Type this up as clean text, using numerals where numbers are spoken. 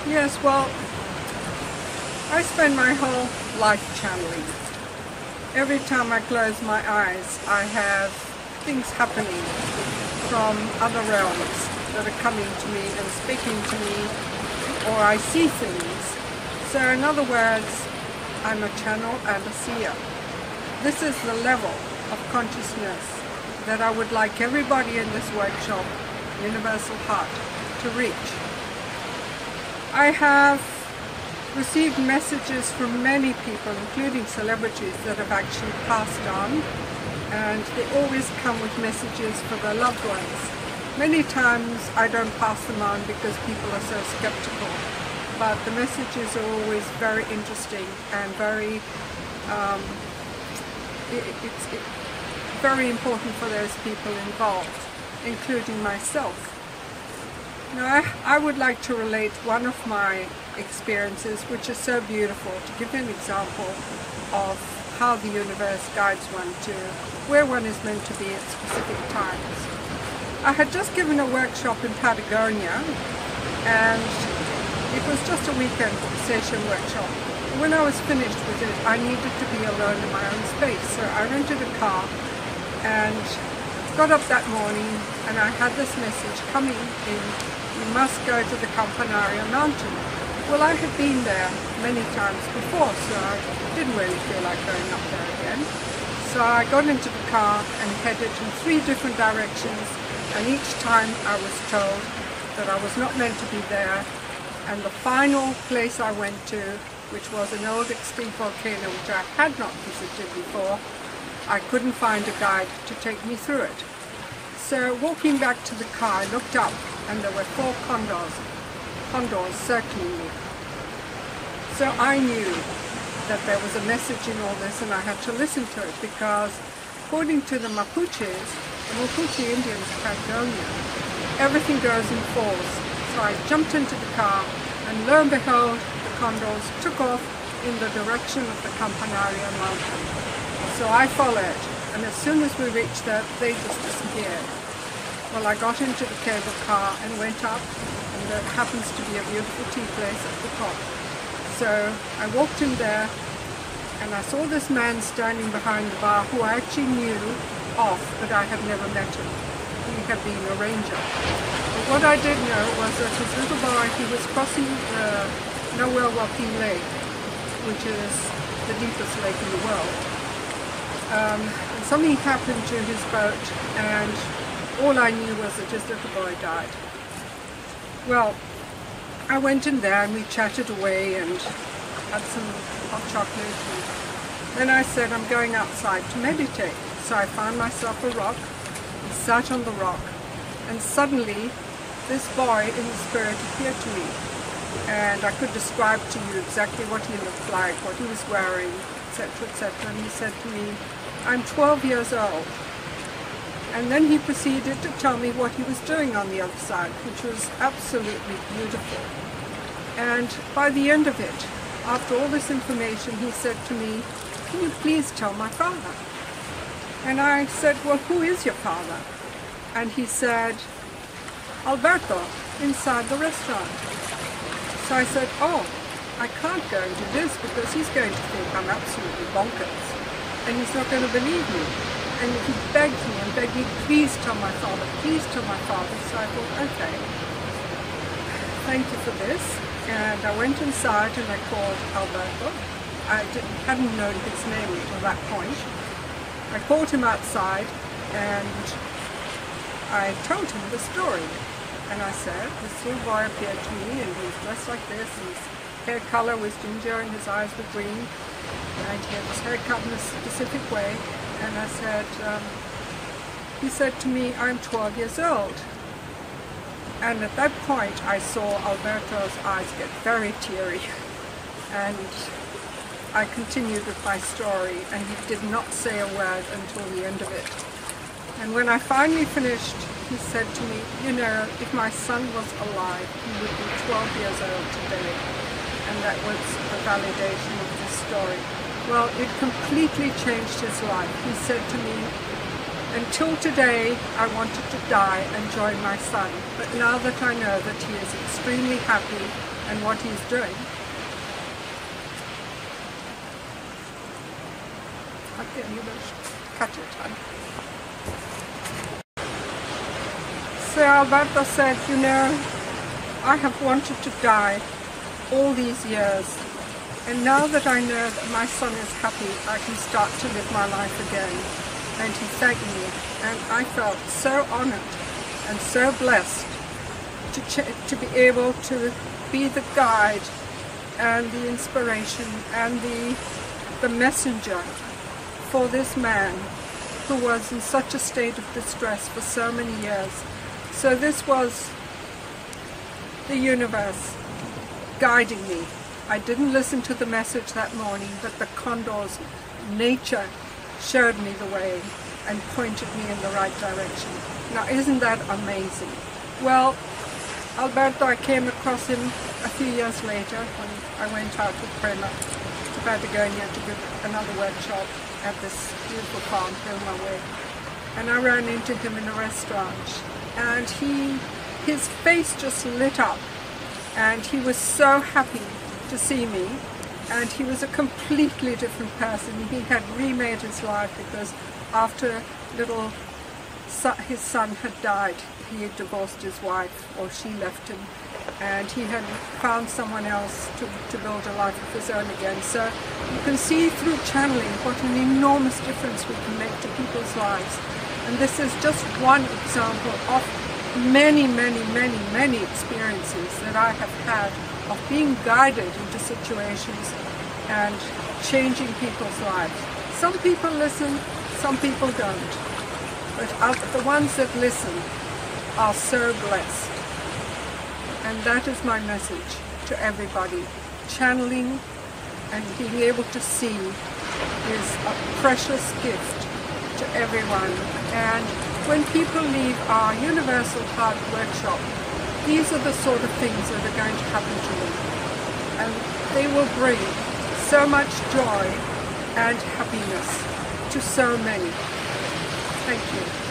Yes, well, I spend my whole life channeling. Every time I close my eyes, I have things happening from other realms that are coming to me and speaking to me, or I see things. So in other words, I'm a channel and a seer. This is the level of consciousness that I would like everybody in this workshop, Universal Heart, to reach. I have received messages from many people, including celebrities, that have actually passed on, and they always come with messages for their loved ones. Many times I don't pass them on because people are so skeptical, but the messages are always very interesting and very it's very important for those people involved, including myself. Now, I would like to relate one of my experiences, which is so beautiful, to give you an example of how the universe guides one to where one is meant to be at specific times. I had just given a workshop in Patagonia, and it was just a weekend session workshop. When I was finished with it, I needed to be alone in my own space, so I rented a car and got up that morning, and I had this message coming in: you must go to the Campanaria mountain. Well, I had been there many times before, so I didn't really feel like going up there again. So I got into the car and headed in 3 different directions, and each time I was told that I was not meant to be there, and the final place I went to, which was an old extinct volcano which I had not visited before, I couldn't find a guide to take me through it. So walking back to the car, I looked up and there were 4 condors circling me. So I knew that there was a message in all this, and I had to listen to it, because according to the Mapuche Indians of Patagonia, everything goes in fours. So I jumped into the car, and lo and behold, the condors took off in the direction of the Campanaria mountain. So I followed, and as soon as we reached there, they just disappeared. Well, I got into the cable car and went up, and there happens to be a beautiful tea place at the top. So I walked in there, and I saw this man standing behind the bar who I actually knew of, but I had never met him. He had been a ranger. But what I did know was that his little boy, he was crossing the Nawelwaki Lake, which is the deepest lake in the world. And something happened to his boat, and all I knew was that his little boy died. Well, I went in there and we chatted away and had some hot chocolate, and then I said, I'm going outside to meditate. So I found myself a rock and sat on the rock, and suddenly this boy in the spirit appeared to me, and I could describe to you exactly what he looked like, what he was wearing, etc., etc. And he said to me, I'm 12 years old. And then he proceeded to tell me what he was doing on the other side, which was absolutely beautiful. And by the end of it, after all this information, he said to me, can you please tell my father? And I said, well, who is your father? And he said, Alberto, inside the restaurant. So I said, oh, I can't go and do this because he's going to think I'm absolutely bonkers, and he's not going to believe me. And he begged me and begged me, please tell my father, please tell my father. So I thought, okay, thank you for this. And I went inside and I called Alberto. I hadn't known his name until that point. I called him outside and I told him the story. And I said, this little boy appeared to me and he was dressed like this, and his hair color was ginger and his eyes were green. And he had his hair cut in a specific way. And I said, he said to me, I'm 12 years old. And at that point I saw Alberto's eyes get very teary. And I continued with my story, and he did not say a word until the end of it. And when I finally finished, he said to me, you know, if my son was alive, he would be 12 years old today. And that was a validation of the story. Well, it completely changed his life. He said to me, until today, I wanted to die and join my son. But now that I know that he is extremely happy and what he's doing. Okay, you will cut it, honey. So Alberto said, you know, I have wanted to die all these years, and now that I know that my son is happy, I can start to live my life again. And he thanked me, and I felt so honored and so blessed to be able to be the guide and the inspiration and the messenger for this man who was in such a state of distress for so many years. So this was the universe guiding me. I didn't listen to the message that morning, but the condors, nature, showed me the way and pointed me in the right direction. Now, isn't that amazing? Well, Alberto, I came across him a few years later when I went out with Prema to Patagonia to give another workshop at this beautiful farm here on my way. And I ran into him in a restaurant, and his face just lit up, and he was so happy to see me, and he was a completely different person. He had remade his life because after his son had died, he had divorced his wife, or she left him, and he had found someone else to build a life of his own again. So you can see through channeling what an enormous difference we can make to people's lives. And this is just one example of many, many, many, many experiences that I have had of being guided into situations and changing people's lives. Some people listen, some people don't. But the ones that listen are so blessed. And that is my message to everybody. Channeling and being able to see is a precious gift to everyone. And when people leave our Universal Heart Workshop, these are the sort of things that are going to happen to them. And they will bring so much joy and happiness to so many. Thank you.